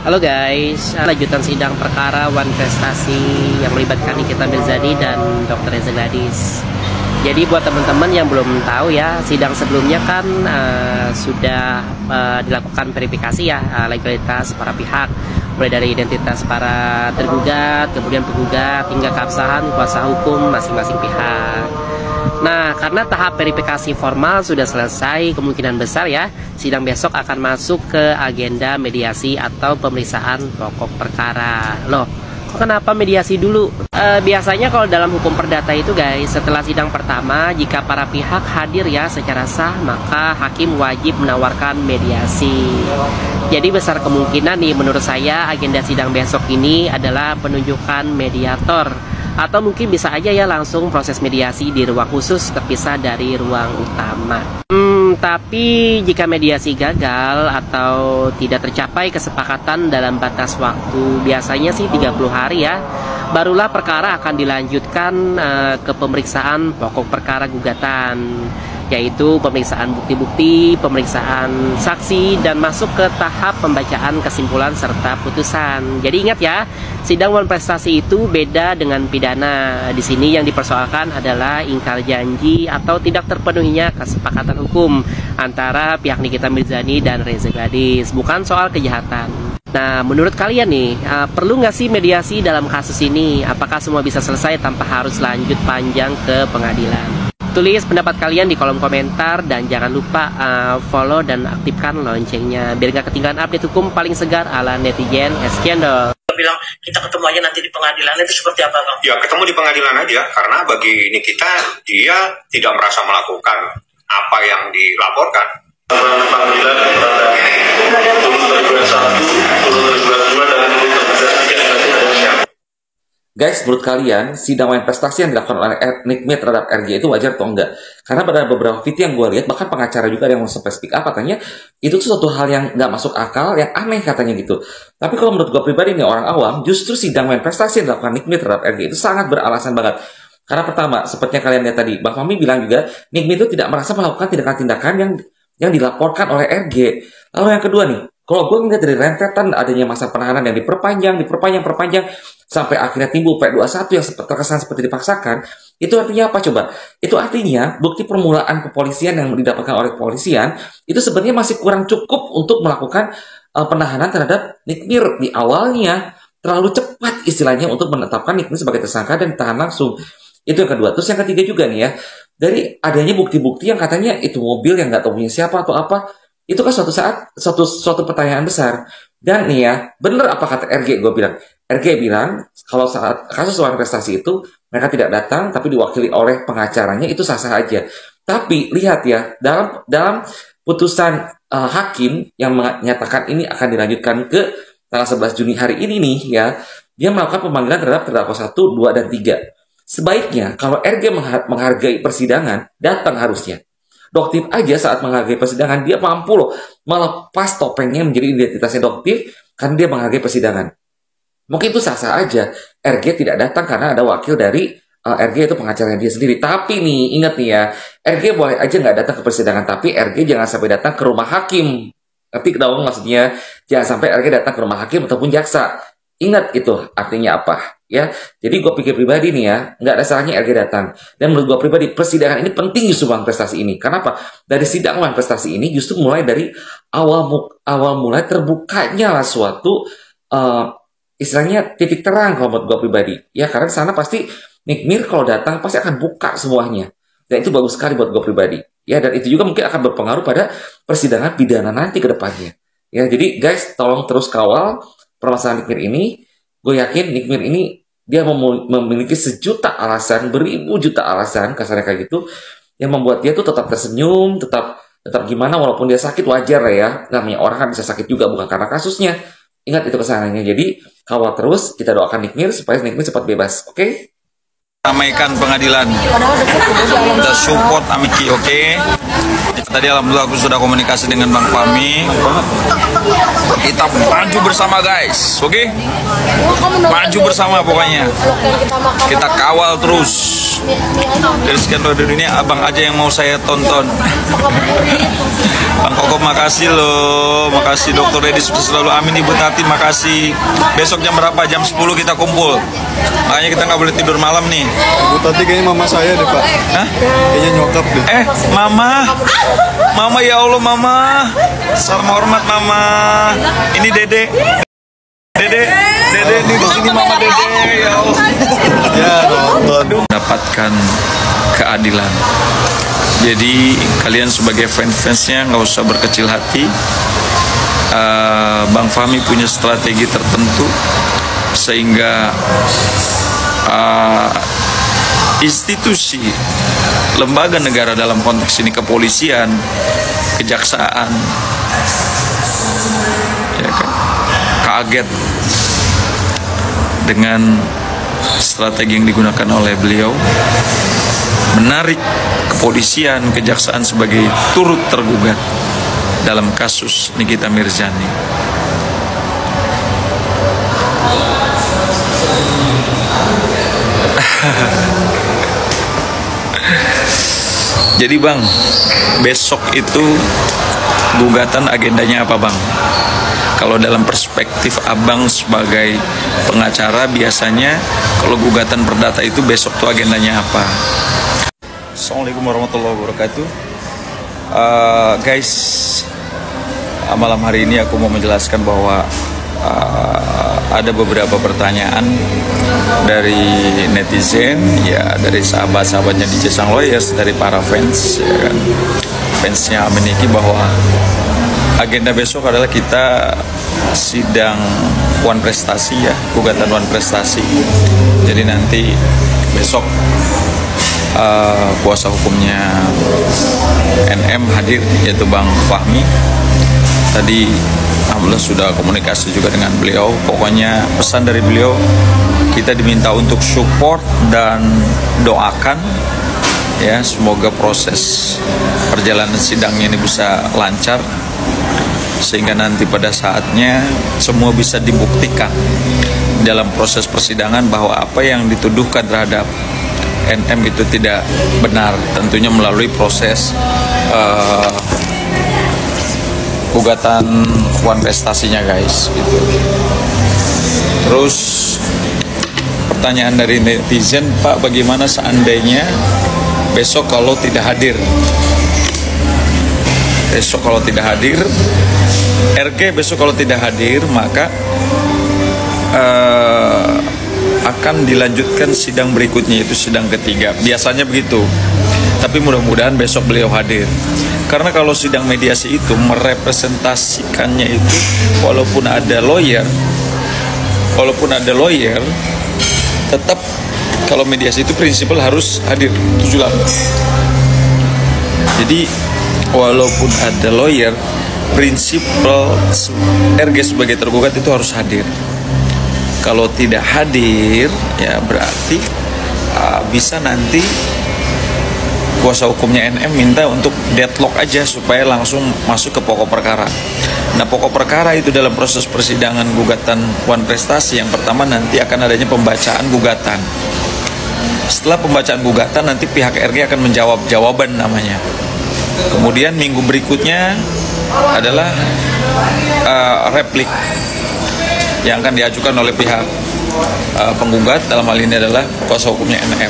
Halo guys, lanjutan sidang perkara Wan Prestasi yang melibatkan Nikita Mirzani dan Dr. Reza Gladys. Jadi buat teman-teman yang belum tahu ya, sidang sebelumnya kan sudah dilakukan verifikasi ya, legalitas para pihak, mulai dari identitas para tergugat, kemudian penggugat, hingga keabsahan kuasa hukum masing-masing pihak. Nah, karena tahap verifikasi formal sudah selesai, kemungkinan besar ya, sidang besok akan masuk ke agenda mediasi atau pemeriksaan pokok perkara. Loh, kok kenapa mediasi dulu? Biasanya kalau dalam hukum perdata itu guys, setelah sidang pertama, jika para pihak hadir ya secara sah, maka hakim wajib menawarkan mediasi. Jadi besar kemungkinan nih menurut saya agenda sidang besok ini adalah penunjukan mediator. Atau mungkin bisa aja ya langsung proses mediasi di ruang khusus terpisah dari ruang utama. Tapi jika mediasi gagal atau tidak tercapai kesepakatan dalam batas waktu, biasanya sih 30 hari ya, barulah perkara akan dilanjutkan ke pemeriksaan pokok perkara gugatan, yaitu pemeriksaan bukti-bukti, pemeriksaan saksi, dan masuk ke tahap pembacaan kesimpulan serta putusan. Jadi ingat ya, sidang Wan Prestasi itu beda dengan pidana. Di sini yang dipersoalkan adalah ingkar janji atau tidak terpenuhinya kesepakatan hukum antara pihak Nikita Mirzani dan Reza Gladys, bukan soal kejahatan. Nah, menurut kalian nih, perlu nggak sih mediasi dalam kasus ini? Apakah semua bisa selesai tanpa harus lanjut panjang ke pengadilan? Tulis pendapat kalian di kolom komentar dan jangan lupa follow dan aktifkan loncengnya biar nggak ketinggalan update hukum paling segar ala netizen Eskendol. Bilang kita ketemu aja nanti di pengadilan, itu seperti apa Bang? Ya ketemu di pengadilan aja, karena bagi Nikita dia tidak merasa melakukan apa yang dilaporkan. Panggilan terhadap turun dari bulan 1, turun dari bulan 2 dan turun dari Guys, menurut kalian sidang Wan Prestasi yang dilakukan oleh Nikmir terhadap RG itu wajar atau enggak? Karena pada beberapa video yang gue lihat, bahkan pengacara juga yang sampai speak up katanya itu tuh suatu hal yang nggak masuk akal, yang aneh katanya gitu. Tapi kalau menurut gue pribadi nih orang awam, justru sidang Wan Prestasi yang dilakukan Nikmir terhadap RG itu sangat beralasan banget. Karena pertama, seperti yang kalian lihat tadi, Bang Fahmi bilang juga Nikmir itu tidak merasa melakukan tindakan-tindakan yang dilaporkan oleh RG. Lalu yang kedua nih, kalau gue ngeliat dari rentetan adanya masa penahanan yang diperpanjang, sampai akhirnya timbul P21 yang terkesan seperti dipaksakan, itu artinya apa coba? Itu artinya bukti permulaan kepolisian yang didapatkan oleh kepolisian itu sebenarnya masih kurang cukup untuk melakukan penahanan terhadap Nikmir di awalnya. Terlalu cepat istilahnya untuk menetapkan Nikmir sebagai tersangka dan ditahan langsung. Itu yang kedua. Terus yang ketiga juga nih ya, dari adanya bukti-bukti yang katanya itu mobil yang nggak tahu punya siapa atau apa, itu kan suatu pertanyaan besar. Dan nih ya, bener apa kata RG gue bilang? RG bilang kalau saat kasus Wan Prestasi itu mereka tidak datang tapi diwakili oleh pengacaranya, itu sah-sah aja. Tapi lihat ya, dalam putusan hakim yang menyatakan ini akan dilanjutkan ke tanggal 11 Juni hari ini nih ya, dia melakukan pemanggilan terhadap terdakwa 1, 2, dan 3. Sebaiknya kalau RG menghargai persidangan, datang harusnya. Doktif aja saat menghargai persidangan, dia mampu loh melepas topengnya menjadi identitasnya Doktif karena dia menghargai persidangan. Mungkin itu sah-sah aja. RG tidak datang karena ada wakil dari RG itu pengacaranya dia sendiri. Tapi nih, ingat nih ya, RG boleh aja nggak datang ke persidangan, tapi RG jangan sampai datang ke rumah hakim. Ngerti dong maksudnya? Jangan sampai RG datang ke rumah hakim ataupun jaksa. Ingat itu artinya apa ya. Jadi gue pikir pribadi nih ya, nggak ada salahnya RG datang. Dan menurut gue pribadi persidangan ini penting justru Wan Prestasi ini. Kenapa? Dari sidang Wan Prestasi ini justru mulai dari awal mulai terbukanya lah suatu istilahnya titik terang kalau menurut gue pribadi. Ya karena sana pasti Nikmir kalau datang pasti akan buka semuanya. Dan itu bagus sekali buat gue pribadi. Ya dan itu juga mungkin akan berpengaruh pada persidangan pidana nanti ke depannya. Ya jadi guys tolong terus kawal permasalahan Nikmir ini. Gue yakin Nikmir ini dia memiliki sejuta alasan, beribu juta alasan kasarnya kayak gitu, yang membuat dia tuh tetap tersenyum, tetap gimana walaupun dia sakit, wajar lah ya. Namanya orang kan bisa sakit juga bukan karena kasusnya. Ingat itu kesananya. Jadi kawal terus, kita doakan Nikmir supaya Nikmir cepat bebas. Oke? Ramaikan pengadilan. The support Amiki, oke? Tadi alhamdulillah aku sudah komunikasi dengan Bang Fahmi. Kita maju bersama guys, oke? Maju bersama pokoknya. Kita kawal terus. Dari sekian dari dunia, abang aja yang mau saya tonton. Bang Koko makasih loh, makasih Dokter Edi sukses selalu, amin. Ibu Tati makasih. Besok jam berapa? Jam 10 kita kumpul. Makanya kita nggak boleh tidur malam nih. Ibu Tati kayaknya mama saya deh Pak. Hah? Kayaknya nyokap deh. Mama ya Allah Mama. Salam hormat Mama. Ini Dede. Dede ini di sini Mama Dede ya Allah. Ya nonton. Dapatkan keadilan. Jadi kalian sebagai fans-fansnya nggak usah berkecil hati. Bang Fahmi punya strategi tertentu sehingga institusi lembaga negara dalam konteks ini kepolisian, kejaksaan, ya kan, kaget dengan strategi yang digunakan oleh beliau, menarik kepolisian, kejaksaan sebagai turut tergugat dalam kasus Nikita Mirzani. Jadi Bang, besok itu gugatan agendanya apa Bang? Kalau dalam perspektif Abang sebagai pengacara, biasanya kalau gugatan perdata itu besok tuh agendanya apa? Assalamualaikum warahmatullahi wabarakatuh. Guys, malam hari ini aku mau menjelaskan bahwa ada beberapa pertanyaan dari netizen, ya dari sahabat-sahabatnya DJ Sang Lawyers, dari para fans, ya kan, fansnya Ameniki, bahwa agenda besok adalah kita sidang Wan Prestasi, ya, gugatan Wan Prestasi. Jadi nanti besok kuasa hukumnya NM hadir, yaitu Bang Fahmi. Tadi alhamdulillah sudah komunikasi juga dengan beliau. Pokoknya pesan dari beliau, kita diminta untuk support dan doakan, ya, semoga proses perjalanan sidangnya ini bisa lancar, sehingga nanti pada saatnya semua bisa dibuktikan dalam proses persidangan bahwa apa yang dituduhkan terhadap NM itu tidak benar, tentunya melalui proses gugatan Wan Prestasinya guys, gitu. Terus pertanyaan dari netizen, Pak, bagaimana seandainya besok kalau tidak hadir? Besok kalau tidak hadir, RG besok kalau tidak hadir, maka akan dilanjutkan sidang berikutnya, yaitu sidang ketiga. Biasanya begitu. Tapi mudah-mudahan besok beliau hadir. Karena kalau sidang mediasi itu merepresentasikannya itu walaupun ada lawyer, tetap kalau mediasi itu prinsipal harus hadir 78. Jadi walaupun ada lawyer, prinsipal RG sebagai tergugat itu harus hadir. Kalau tidak hadir, ya berarti bisa nanti kuasa hukumnya NM minta untuk deadlock aja supaya langsung masuk ke pokok perkara. Nah, pokok perkara itu dalam proses persidangan gugatan Wan Prestasi yang pertama nanti akan adanya pembacaan gugatan. Setelah pembacaan gugatan nanti pihak RG akan menjawab jawaban namanya. Kemudian minggu berikutnya adalah replik yang akan diajukan oleh pihak penggugat, dalam hal ini adalah kuasa hukumnya NM.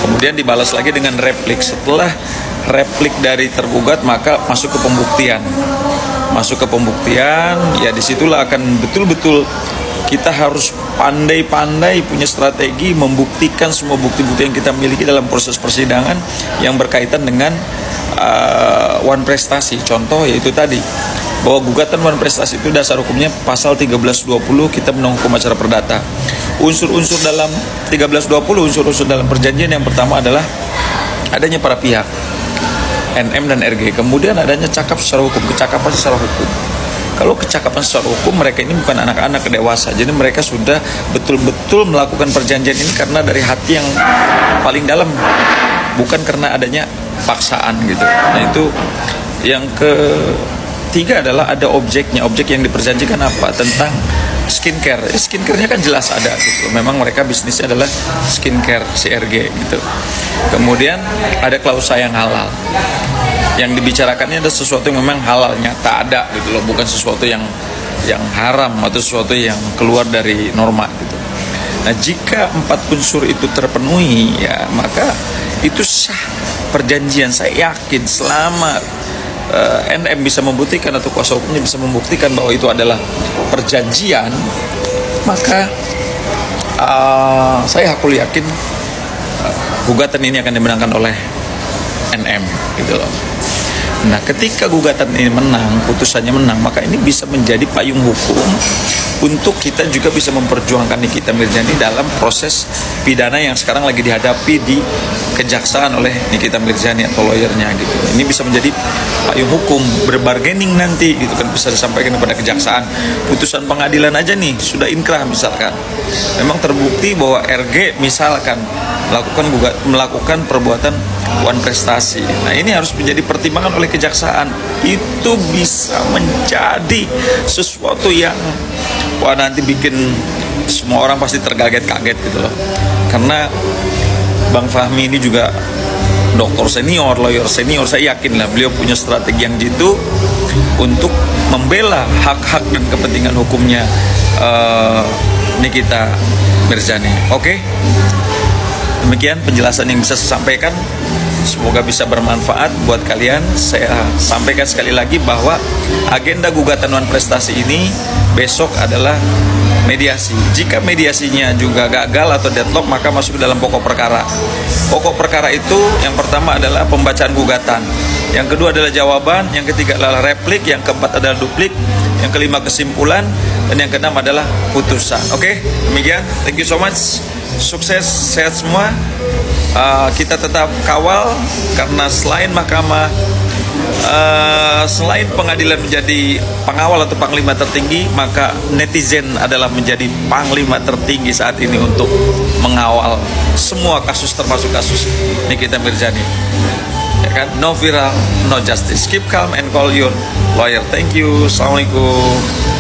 Kemudian dibalas lagi dengan replik. Setelah replik dari tergugat, maka masuk ke pembuktian. Ya disitulah akan betul-betul kita harus pandai-pandai punya strategi membuktikan semua bukti-bukti yang kita miliki dalam proses persidangan yang berkaitan dengan Wan Prestasi. Contoh yaitu tadi, bahwa gugatan Wan Prestasi itu dasar hukumnya pasal 1320 Kitab Undang Hukum Acara Perdata. Unsur-unsur dalam 1320, unsur-unsur dalam perjanjian yang pertama adalah adanya para pihak NM dan RG, kemudian adanya kecakapan secara hukum. Kalau kecakapan secara hukum, mereka ini bukan anak-anak dewasa, jadi mereka sudah betul-betul melakukan perjanjian ini karena dari hati yang paling dalam, bukan karena adanya paksaan gitu. Nah itu Yang ketiga adalah ada objeknya. Objek yang diperjanjikan apa? Tentang skincare. Skincare-nya kan jelas ada gitu. Memang mereka bisnisnya adalah skincare CRG gitu. Kemudian ada klausa yang halal. Yang dibicarakannya ada sesuatu yang memang halal, nyata ada gitu loh, bukan sesuatu yang haram atau sesuatu yang keluar dari norma gitu. Nah, jika 4 unsur itu terpenuhi, ya maka itu sah perjanjian. Saya yakin selama NM bisa membuktikan atau kuasa hukumnya bisa membuktikan bahwa itu adalah perjanjian, maka saya hakul yakin gugatan ini akan dimenangkan oleh NM gitu loh. Nah, ketika gugatan ini menang, putusannya menang, maka ini bisa menjadi payung hukum untuk kita juga bisa memperjuangkan Nikita Mirzani dalam proses pidana yang sekarang lagi dihadapi di kejaksaan oleh Nikita Mirzani atau lawyernya gitu. Ini bisa menjadi payung hukum berbargaining nanti gitu kan, bisa disampaikan kepada kejaksaan. Putusan pengadilan aja nih sudah inkrah misalkan, memang terbukti bahwa RG misalkan melakukan perbuatan wan prestasi. Nah, ini harus menjadi pertimbangan oleh kejaksaan. Itu bisa menjadi sesuatu yang nanti bikin semua orang pasti terkaget-kaget gitu loh. Karena Bang Fahmi ini juga dokter senior, lawyer senior, saya yakin lah beliau punya strategi yang jitu untuk membela hak-hak dan kepentingan hukumnya Nikita Mirzani. Oke? Demikian penjelasan yang bisa saya sampaikan. Semoga bisa bermanfaat buat kalian. Saya sampaikan sekali lagi bahwa agenda gugatan wan prestasi ini besok adalah mediasi. Jika mediasinya juga gagal atau deadlock, maka masuk dalam pokok perkara. Pokok perkara itu yang pertama adalah pembacaan gugatan, yang kedua adalah jawaban, yang ketiga adalah replik, yang keempat adalah duplik, yang kelima kesimpulan, dan yang keenam adalah putusan. Oke, demikian. Thank you so much. Sukses, sehat semua. Kita tetap kawal, karena selain mahkamah, selain pengadilan menjadi pengawal atau panglima tertinggi, maka netizen adalah menjadi panglima tertinggi saat ini untuk mengawal semua kasus, termasuk kasus Nikita Mirzani. Ya kan? No viral, no justice. Keep calm and call your lawyer. Thank you. Assalamualaikum.